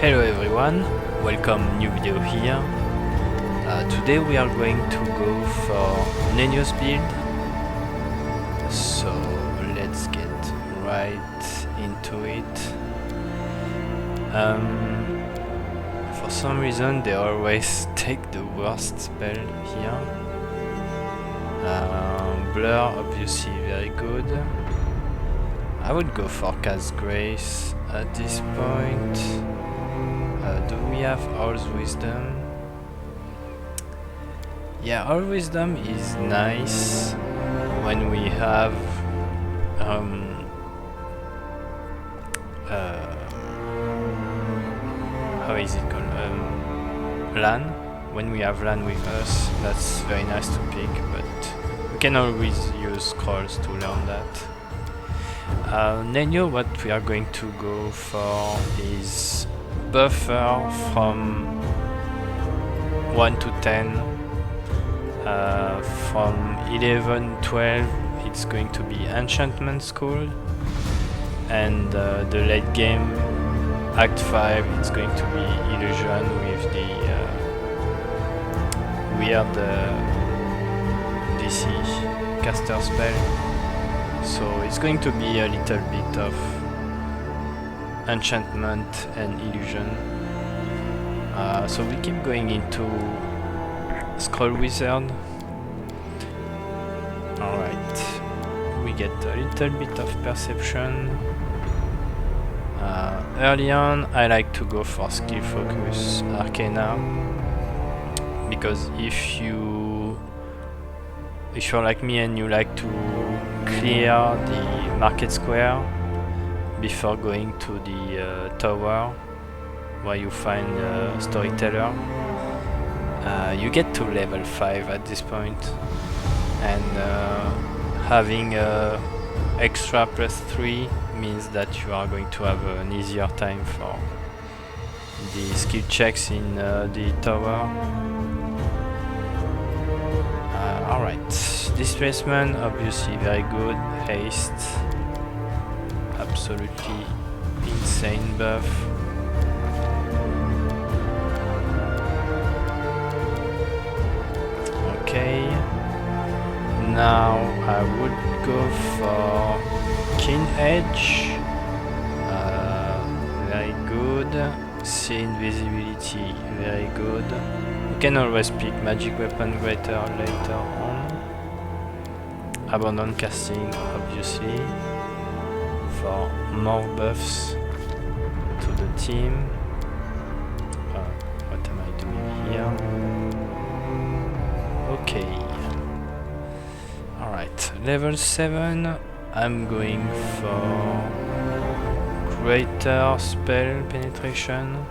Hello everyone, welcome new video here. Today we are going to go for Nenio's build. So let's get right into it. For some reason they always take the worst spell here. Blur obviously very good. I would go for Cast Grace at this point. Do we have Owl's Wisdom? Yeah, Owl's Wisdom is nice when we have how is it called? LAN. When we have LAN with us, that's very nice to pick, but we can always use scrolls to learn that. Nenio, what we are going to go for is buffer from 1 to 10. From 11, 12 it's going to be Enchantment School, and the late game Act 5 it's going to be Illusion with the weird DC caster spell. So it's going to be a little bit of enchantment and illusion. So we keep going into Scroll Wizard. Alright, we get a little bit of perception. Early on I like to go for skill focus Karcana, because if you're like me and you like to clear the market square before going to the tower where you find storyteller, you get to level 5 at this point, and having extra +3 means that you are going to have an easier time for the skill checks in the tower. Alright, displacement obviously very good, haste absolutely insane buff. Okay, now I would go for Keen Edge, very good. See invisibility, very good. You can always pick magic weapon greater later on. Abudant Casting obviously for more buffs to the team. What am I doing here? Okay. Alright, level 7, I'm going for greater spell penetration.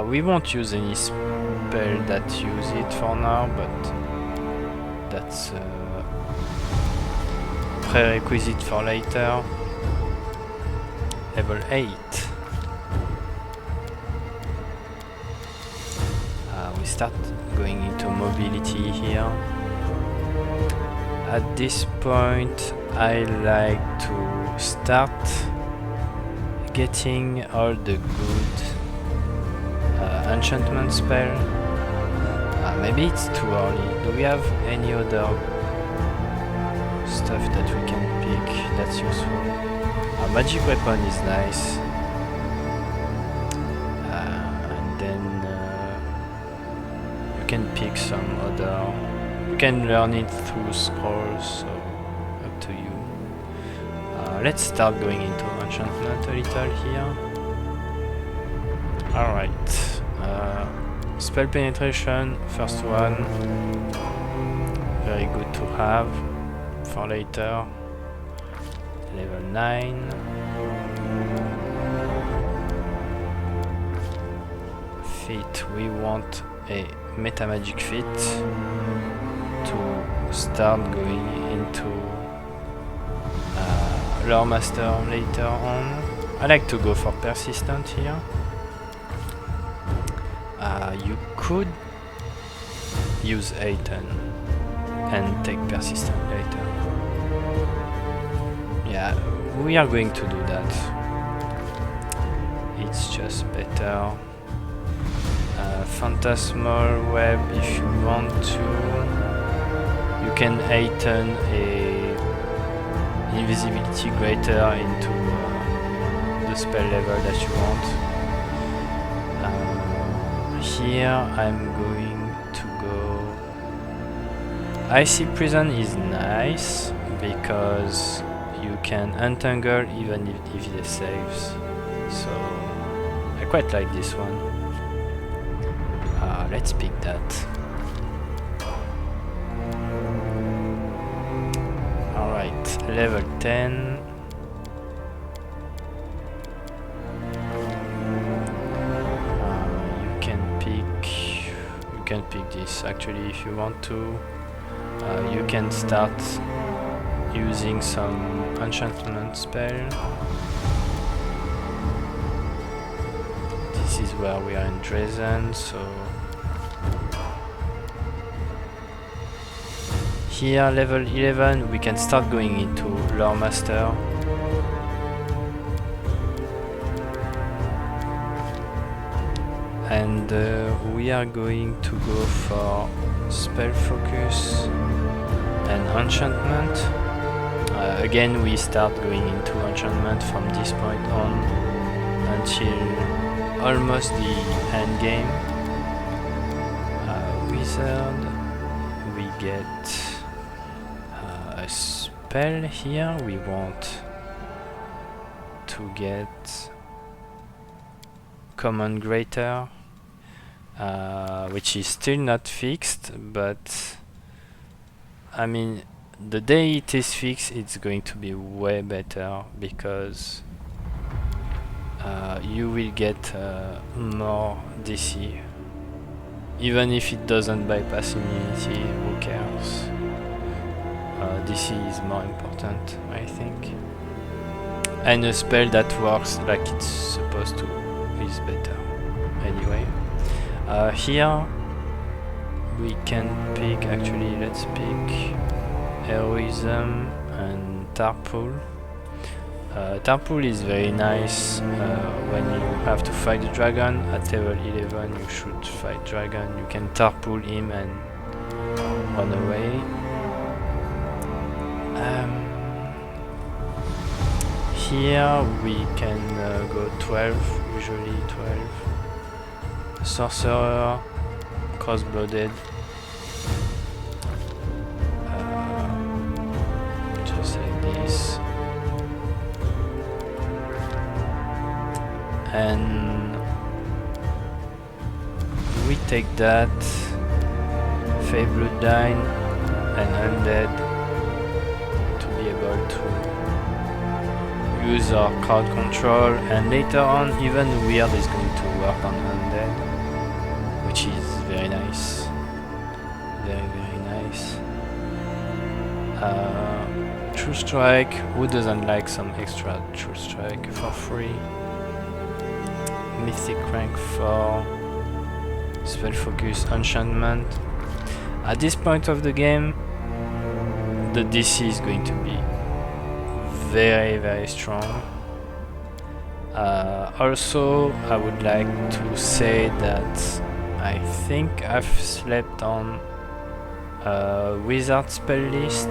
We won't use any spell that use it for now, but that's prerequisite for later. Level 8. We start going into mobility here. At this point I like to start getting all the good enchantment spell. Maybe it's too early. Do we have any other stuff that we can pick that's useful? Magic weapon is nice. And then you can pick some other. You can learn it through scrolls, so up to you. Let's start going into enchantment a little here. Alright. Spell penetration, first one. Very good to have for later. Level 9. Feat, we want a metamagic feat to start going into Loremaster later on. I like to go for persistent here. You could use Aeon and take persistent later. Yeah, we are going to do that. it's just better. Phantasmal web, if you want to, you can heighten a invisibility greater into the spell level that you want. Here I'm going to go. Icy Prison is nice because you can untangle even if they saves. So I quite like this one. Let's pick that. Alright, level 10. You can pick this actually if you want to. You can start using some enchantment spell. This is where we are in Dresden, so here level 11 we can start going into Loremaster. And we are going to go for spell focus and enchantment. Again we start going into enchantment from this point on until almost the end game. Wizard, we get a spell here. We want to get Common Greater, which is still not fixed, but I mean the day it is fixed it's going to be way better because you will get more DC. Even if it doesn't bypass immunity, who cares? DC is more important, I think. And a spell that works like it's supposed to is better. Anyway, here we can pick, actually let's pick Heroism and Tarpool. Tarpool is very nice when you have to fight the dragon. At level 11 you should fight dragon. You can Tarpool him and run away. Here we can go 12, usually 12. Sorcerer, Crossblooded. Just like this. And we take that, Fey Bloodline and Undead to be able to use our crowd control, and later on even Weird is going to work on Undead, which is very nice. Very nice. True Strike, who doesn't like some extra True Strike for free? Mythic rank 4, spell focus, enchantment. At this point of the game, the DC is going to be very strong. Also, I would like to say that I think I've slept on a wizard spell list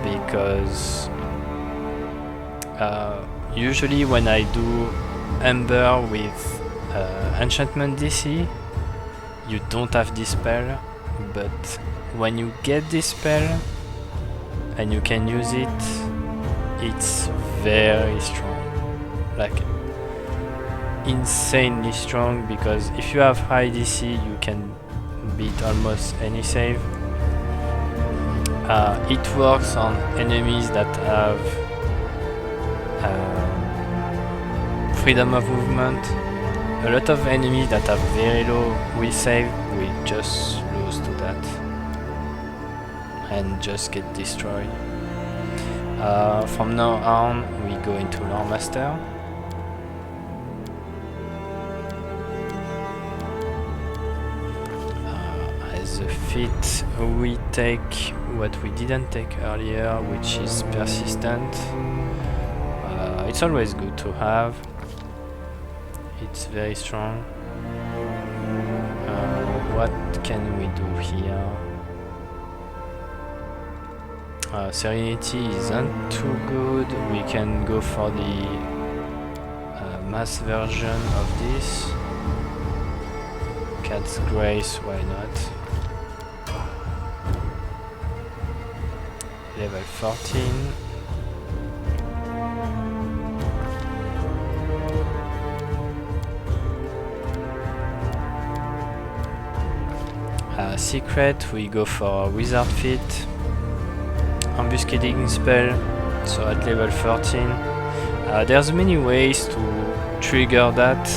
because usually when I do Ember with enchantment DC, you don't have this spell, but when you get this spell and you can use it, it's very strong, like insanely strong, because if you have high DC you can beat almost any save. It works on enemies that have freedom of movement. A lot of enemies that have very low will save will just lose to that and just get destroyed. From now on we go into Loremaster. As a feat we take what we didn't take earlier, which is Persistent. It's always good to have. it's very strong. What can we do here? Serenity isn't too good. We can go for the mass version of this. Cat's Grace, why not? Level 14. Secret, we go for Wizard Feat. Ambuscading spell, so at level 13. There's many ways to trigger that.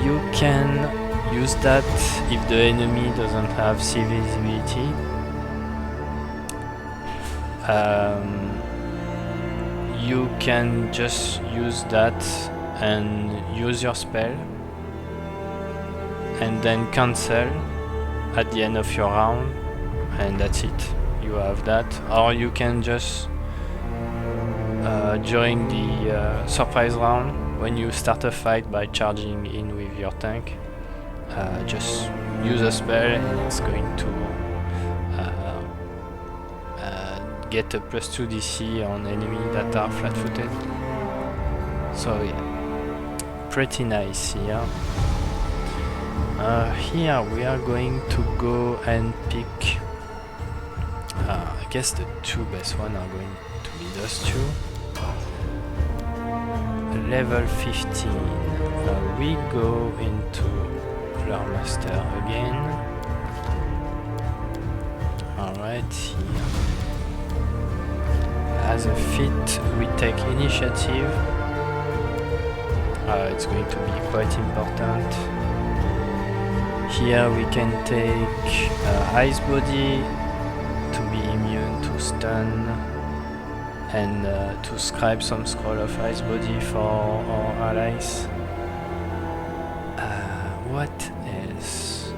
You can use that if the enemy doesn't have sea visibility. You can just use that and use your spell and then cancel at the end of your round, and that's it. You have that. Or you can just during the surprise round, when you start a fight by charging in with your tank, just use a spell and it's going to get a +2 DC on enemy that are flat-footed. So yeah, pretty nice here. Here we are going to go and pick, I guess the two best ones are going to be those two. Level 15, we go into Loremaster again. Alright, here. As a feat, we take initiative. It's going to be quite important. Here we can take Ice Body to be immune to stun and to scribe some scroll of Ice Body for our allies. What else?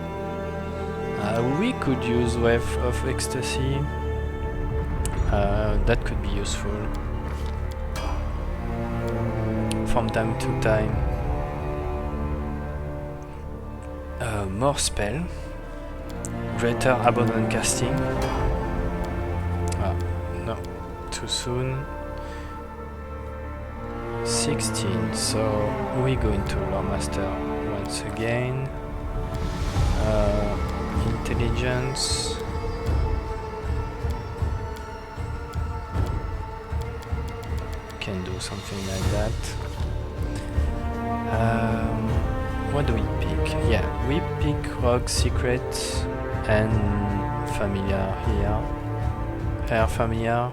We could use Wave of Ecstasy. That could be useful from time to time. More spell. Greater Abudant Casting. No, too soon. 16, so we go into Loremaster once again. Intelligence. Can do something like that. What do we pick? Yeah, we pick Rogue Secret and Familiar here. Hare Familiar.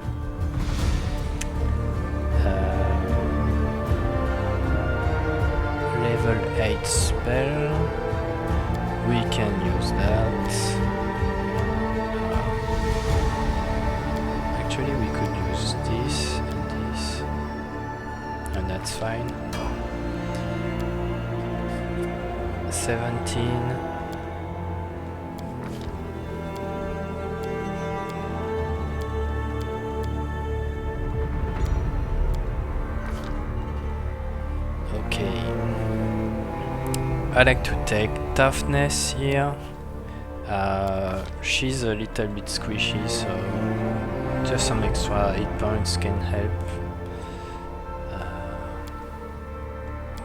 Level 8 spell. We can use that. Actually, we could use this and this, and that's fine. 17. Okay. I like to take Toughness here. She's a little bit squishy, so just some extra 8 points can help.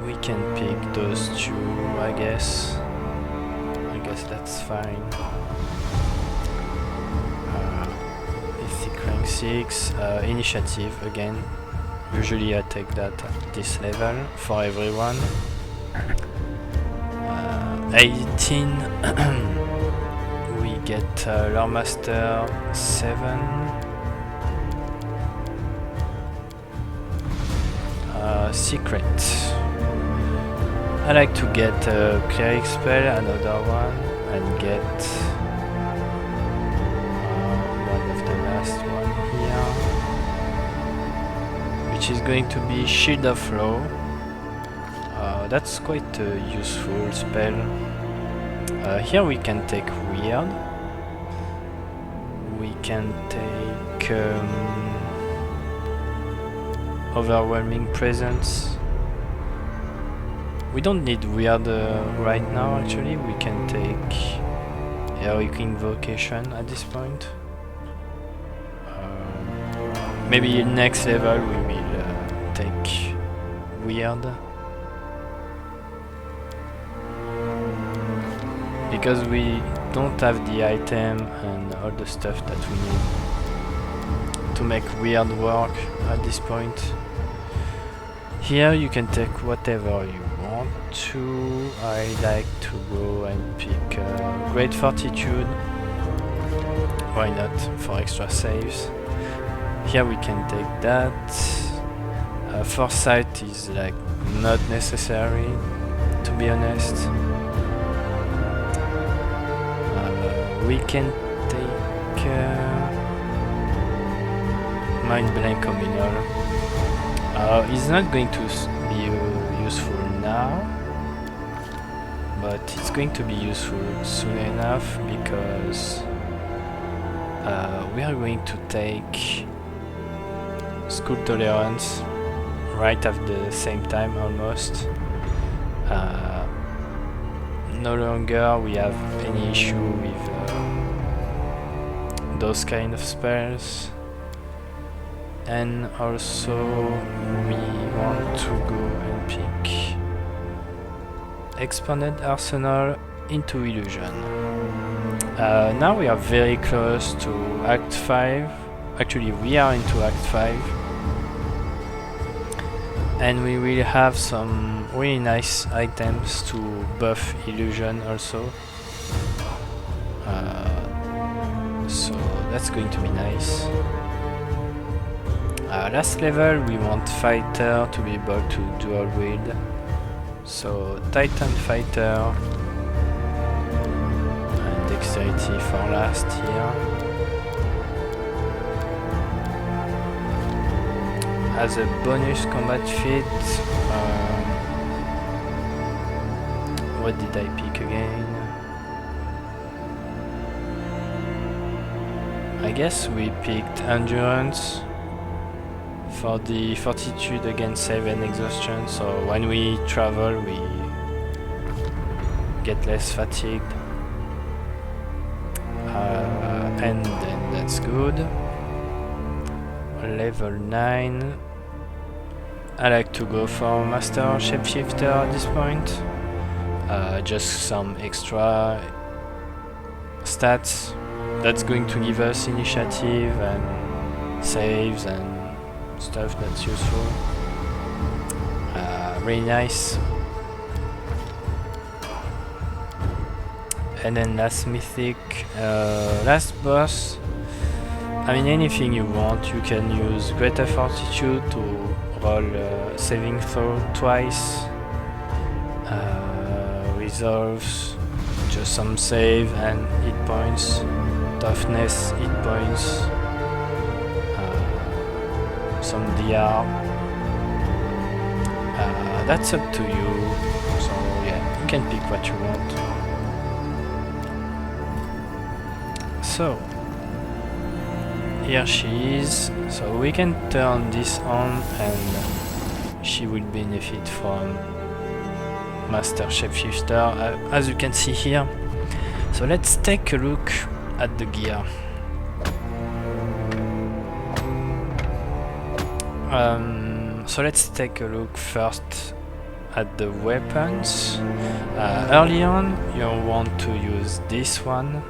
We can pick those two, I guess. I guess that's fine. Mythic rank 6. Initiative again. Usually I take that at this level for everyone. 18. We get Loremaster 7. Secret. I like to get a Cleric spell, another one, and get one of the last one here, which is going to be Shield of Flow. That's quite a useful spell. Here we can take Weird. We can take Overwhelming Presence. We don't need weird right now, actually. We can take Heroic Invocation at this point. Maybe next level we will take weird. Because we don't have the item and all the stuff that we need to make weird work at this point. Here you can take whatever you want to. I like to go and pick Great Fortitude. Why not, for extra saves. Here we can take that. Foresight is like not necessary, to be honest. We can take Mind Blank Communal. It's not going to be useful now, but it's going to be useful soon enough because we are going to take School Tolerance right at the same time almost. No longer we have any issue with those kind of spells. And also we want to go and pick Expanded Arsenal into Illusion. Now we are very close to Act 5. Actually we are into Act 5. And we will have some really nice items to buff Illusion also. So that's going to be nice. Last level we want Fighter to be able to dual wield. So Titan Fighter and Dexterity for last here. As a bonus combat feat, what did I pick again? I guess we picked Endurance for the Fortitude against save and exhaustion, so when we travel we get less fatigued. And then that's good. Level 9. I like to go for Master Shapeshifter at this point. Just some extra stats that's going to give us initiative and saves and stuff that's useful. Really nice. And then last Mythic, last boss. I mean, anything you want. You can use Greater Fortitude to roll saving throw twice. Resolves, just some save and hit points. Toughness, hit points. Some DR. That's up to you. So yeah, you can pick what you want. So here she is. So we can turn this on and she will benefit from Master Shapeshifter, as you can see here. So let's take a look at the gear. So let's take a look first at the weapons. Early on you want to use this one.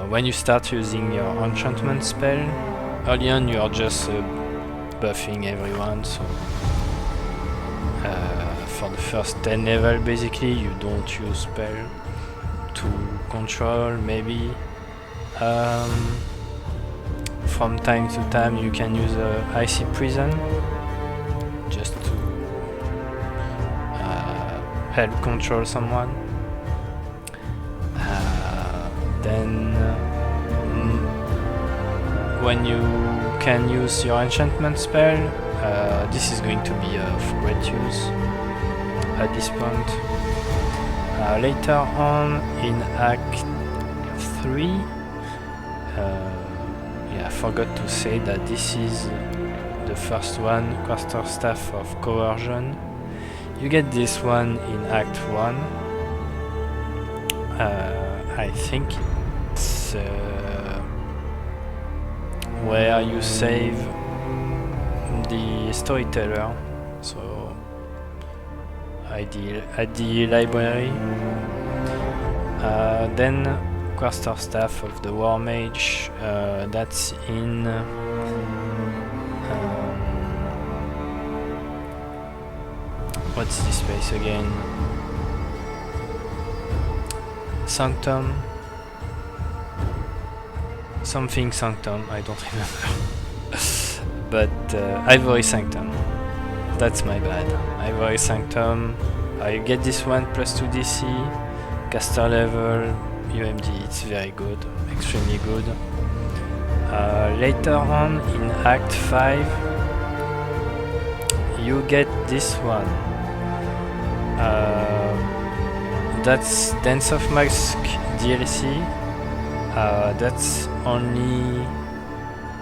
When you start using your enchantment spell, early on you are just buffing everyone, so for the first 10 level basically you don't use spell to control. Maybe from time to time you can use Icy Prison just to help control someone. Then when you can use your enchantment spell, this is going to be of great use at this point. Later on in Act 3, yeah, I forgot to say that this is the first one, Quarterstaff of Coercion. You get this one in Act 1. I think it's where you save the storyteller, so at the library. Then Quarterstaff of the War Mage, that's in what's this place again? Sanctum? Something Sanctum, I don't remember. But Ivory Sanctum. That's my bad. Ivory Sanctum. I get this one plus 2 DC. Caster level, UMD, it's very good. Extremely good. Later on in Act 5, you get this one. That's Dance of Mask DLC. That's only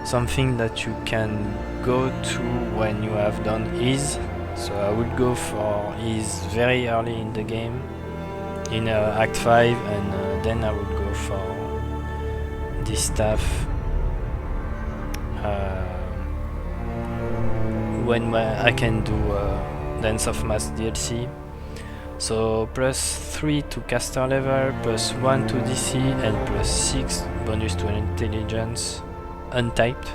something that you can go to when you have done Ease. So I would go for Ease very early in the game, in Act 5, and then I would go for this stuff when I can do Dance of Mask DLC. So plus 3 to caster level, plus 1 to DC, and plus 6 bonus to intelligence, untyped.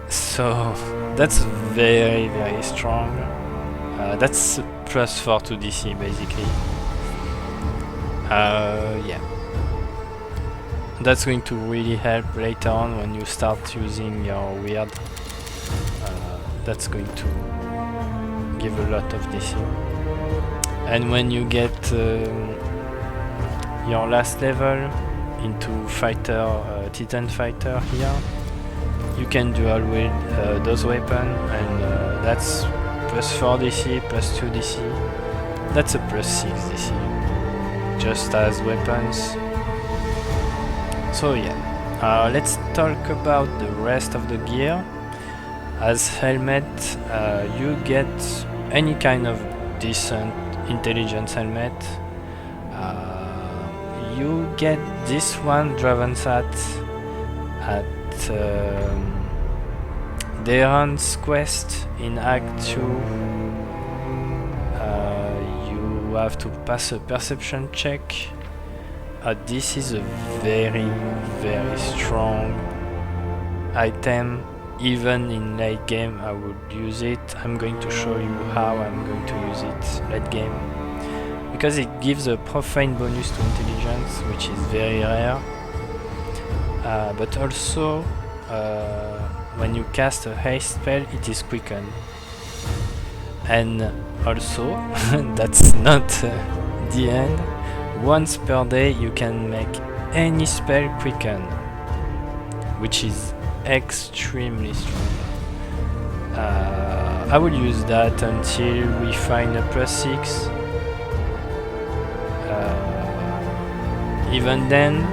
So that's very strong. That's plus 4 to DC basically. Yeah. That's going to really help later on when you start using your weird. That's going to give a lot of DC. And when you get your last level into fighter, Titan fighter here, you can dual wield those weapons, and that's plus 4 DC, plus 2 DC. That's a plus 6 DC, just as weapons. So yeah, let's talk about the rest of the gear. As helmet, you get any kind of decent intelligence helmet. You get this one, Dravensat, at Darren's quest in Act 2. You have to pass a perception check. This is a very strong item. Even in late game I would use it. I'm going to show you how I'm going to use it late game, because it gives a profane bonus to intelligence, which is very rare, but also when you cast a haste spell it is quickened, and also that's not the end. Once per day you can make any spell quicken, which is extremely strong. I will use that until we find a plus 6. Even then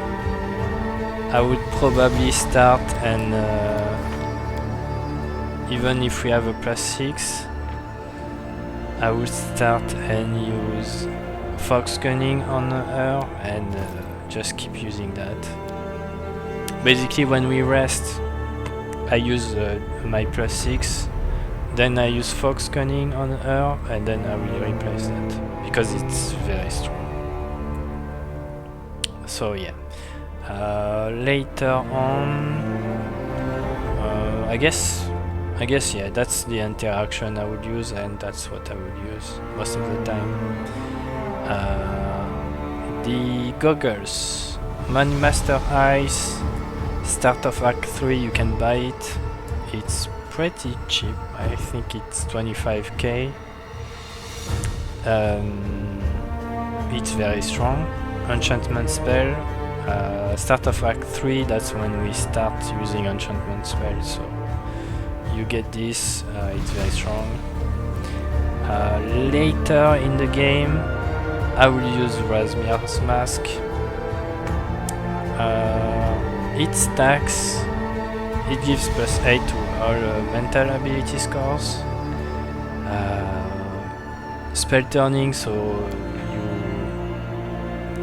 I would probably start, and even if we have a plus 6, I would start and use Fox Cunning on her, and just keep using that. Basically when we rest I use my plus 6, then I use Fox Cunning on her, and then I will replace that, because it's very strong. So yeah, later on, I guess yeah, that's the interaction I would use, and that's what I would use most of the time. The goggles, Moneymaster Eyes. Start of Act 3, you can buy it. It's pretty cheap. I think it's 25k. It's very strong. Enchantment spell. Start of Act 3, that's when we start using enchantment spell. So you get this. It's very strong. Later in the game, I will use Razmir's Mask. It stacks, it gives plus 8 to all mental ability scores. spell turning, so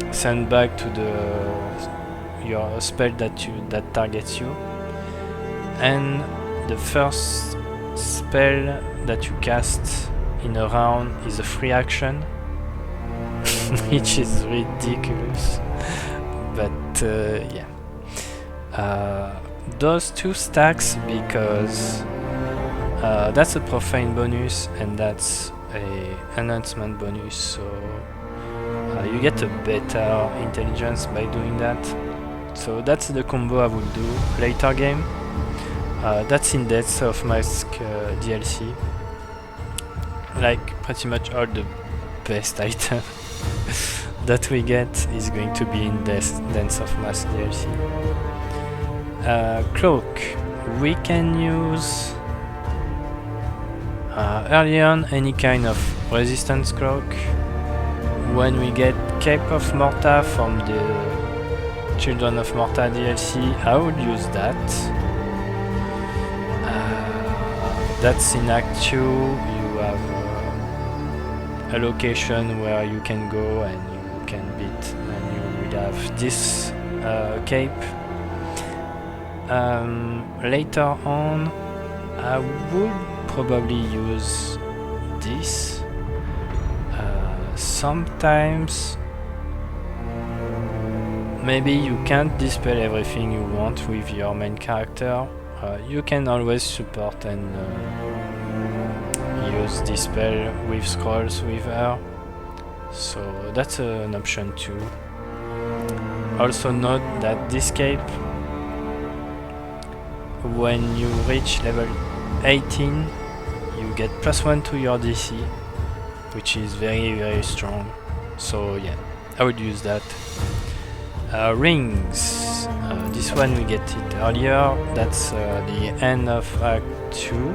you send back to your spell that targets you, and the first spell that you cast in a round is a free action, which is ridiculous, but yeah. Those two stacks because that's a profane bonus and that's a enhancement bonus, so you get a better intelligence by doing that. So that's the combo I would do later game. That's in Death of Mask DLC. Like pretty much all the best item that we get is going to be in Dance of Mask DLC. Cloak. We can use early on any kind of resistance cloak. When we get Cape of Morta from the Children of Morta DLC, I would use that. That's in Act 2. You have a location where you can go and you can beat, and you will have this cape. Later on, I would probably use this. Sometimes maybe you can't dispel everything you want with your main character. You can always support and use dispel with scrolls with her, so that's an option too. Also note that this cape, when you reach level 18, you get +1 to your DC, which is very strong. So yeah, I would use that. Rings. This one we get it earlier. That's the end of Act 2.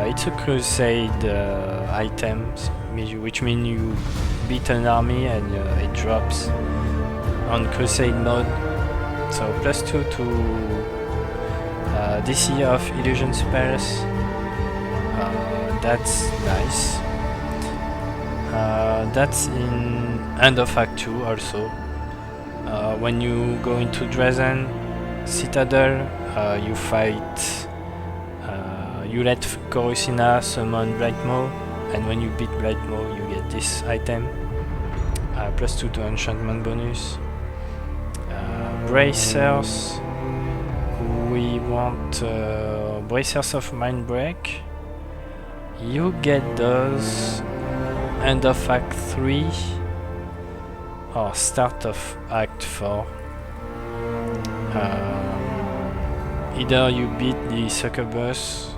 It's a crusade item, which means you beat an army and it drops on crusade mode. So +2 to DC of illusion spells. That's nice. That's in end of Act 2 also. When you go into Dresden Citadel, you fight. You let Coruscant summon Blightmaw, and when you beat Blightmaw, you get this item. +2 to enchantment bonus. Bracers. We want Bracers of Mindbreak. You get those end of Act 3 or start of Act 4. Either you beat the succubus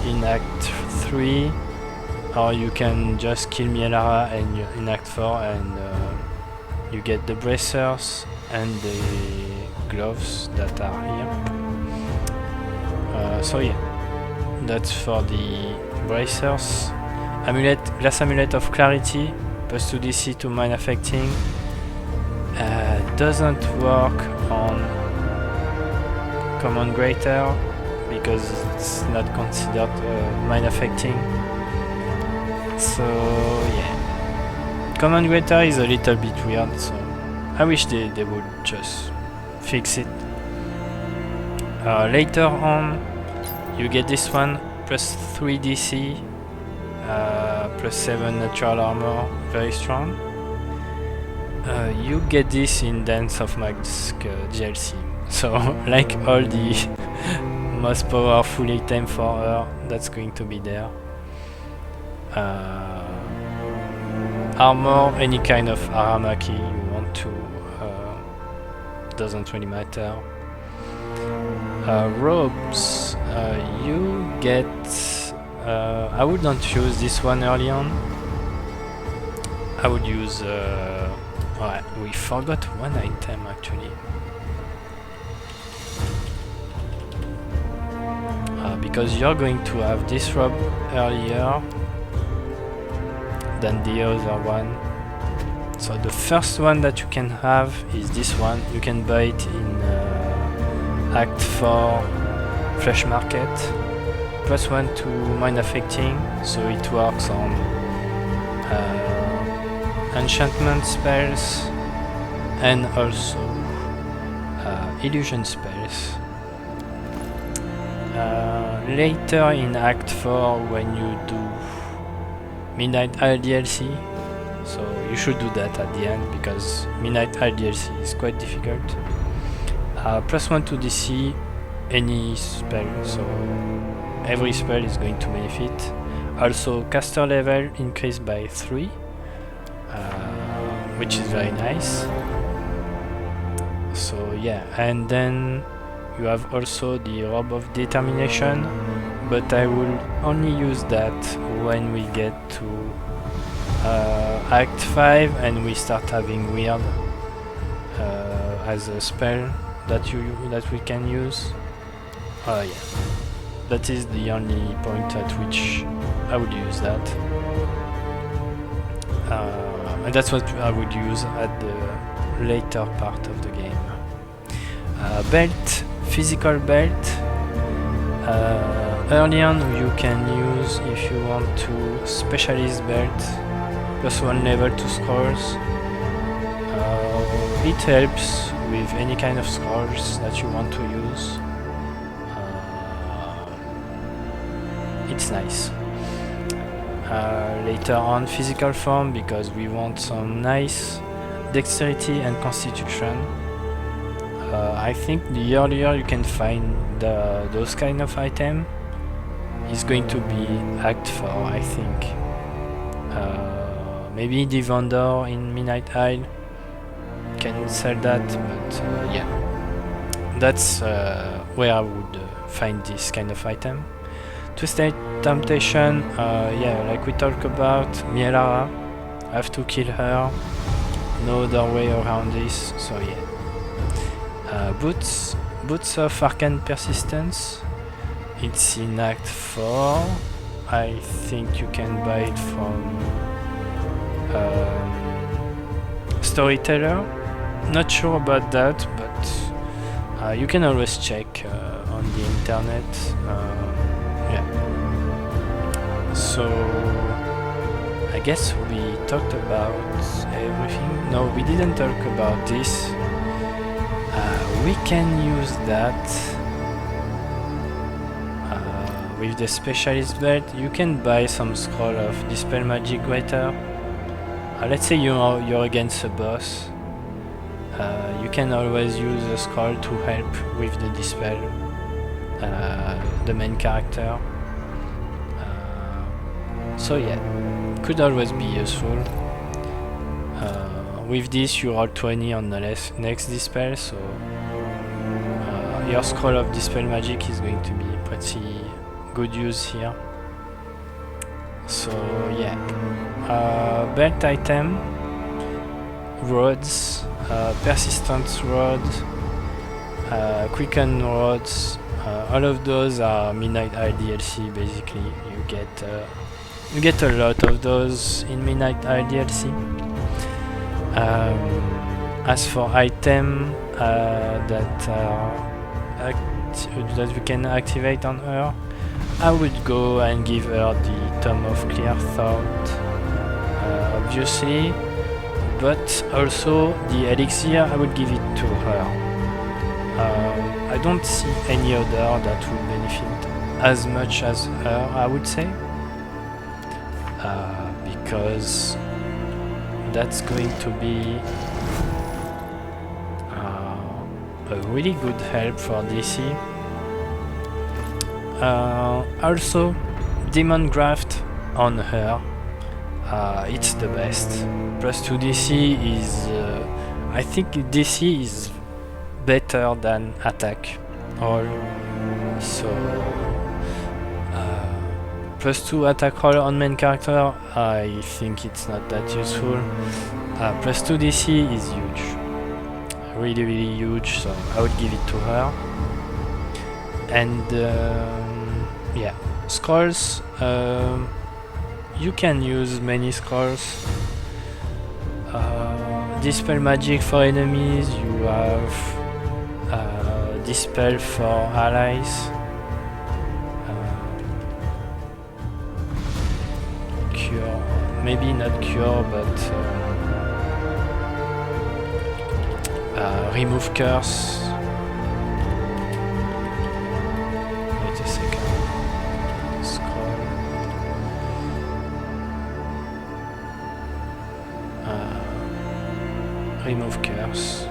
in Act 3, or you can just kill Mielara and in Act 4 and you get the bracers and the gloves that are here. So yeah, that's for the bracers. Amulet, Glass Amulet of Clarity, +2 DC to mind affecting. Doesn't work on Command Greater because it's not considered mind affecting. So yeah, Command Greater is a little bit weird, so I wish they would just fix it. Later on, you get this one, +3 DC, +7 natural armor, very strong. You get this in Dance of Mask DLC. So, like all the most powerful item for her, that's going to be there. Armor, any kind of Aramaki you want to, doesn't really matter. Robes, you get. I would not use this one early on. I would use. We forgot one item actually. Because you're going to have this robe earlier than the other one. So the first one that you can have is this one. You can buy it in Act 4 Flesh Market. +1 to mind affecting, so it works on enchantment spells, and also illusion spells. Later in Act 4, when you do Midnight Isle DLC, so you should do that at the end because Midnight Isle DLC is quite difficult. +1 to DC, any spell, so every spell is going to benefit. Also caster level increased by 3, which is very nice. So yeah, and then you have also the Robe of Determination, but I will only use that when we get to Act 5 and we start having Weird as a spell that we can use. Yeah, that is the only point at which I would use that. And that's what I would use at the later part of the game. Belt, physical belt. Early on you can use, if you want to, specialist belt, +1 level to scrolls. It helps with any kind of scrolls that you want to use. It's nice. Later on, physical form, because we want some nice dexterity and constitution. I think the earlier you can find those kind of item is going to be Act 4, I think. Maybe the vendor in Midnight Isle can sell that, but yeah, that's where I would find this kind of item. Twisted Temptation, yeah, like we talked about, Mielara, I have to kill her, no other way around this, so yeah. Boots of Arcane Persistence, it's in Act 4, I think you can buy it from Storyteller, not sure about that, but you can always check on the internet. Yeah. So I guess we talked about everything. No, we didn't talk about this. We can use that with the specialist belt. You can buy some scroll of Dispel Magic Greater. Let's say you're against a boss. You can always use a scroll to help with the dispel the main character. So yeah, could always be useful. With this you roll 20 on the next dispel, so your scroll of Dispel Magic is going to be pretty good use here. So yeah, belt item, rods, persistent rod, quicken rods, all of those are Midnight Isle DLC. Basically, you get a lot of those in Midnight Isle DLC. As for item that we can activate on her, I would go and give her the Tome of Clear Thought, obviously, but also the elixir, I would give it to her. I don't see any other that would benefit as much as her, I would say, because that's going to be a really good help for DC. Also, Demon Graft on her, it's the best. +2 DC is, I think DC is better than attack roll, so +2 attack roll on main character, I think it's not that useful. +2 DC is huge, really huge, so I would give it to her. And yeah, scrolls, you can use many scrolls. Dispel Magic for enemies, you have Dispel for allies, Cure maybe not cure, but remove curse. Wait a second. Scroll. Remove curse.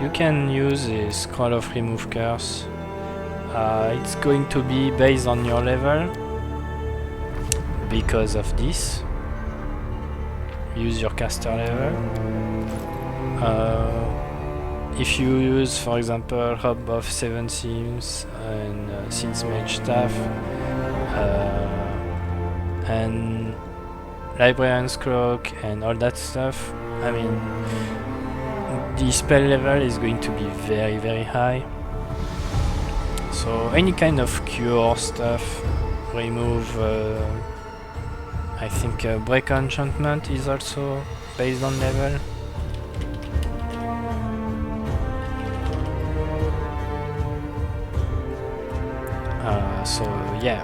You can use the scroll of remove curse. It's going to be based on your level. Because of this, use your caster level. If you use, for example, Rob of Seven Seams and Sin's Mage Staff and Librarian's Cloak and all that stuff, I mean, the spell level is going to be very, very high. So any kind of cure stuff, remove. I think Break Enchantment is also based on level. So yeah,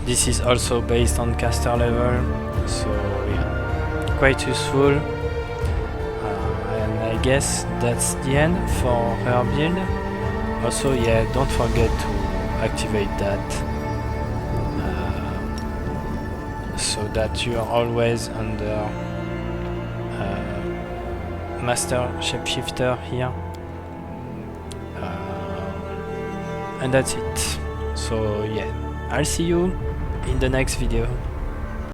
this is also based on caster level, so yeah, quite useful. And I guess that's the end for her build. Also, yeah, don't forget to activate that, so that you are always under Master Shapeshifter here. And that's it. So yeah, I'll see you in the next video.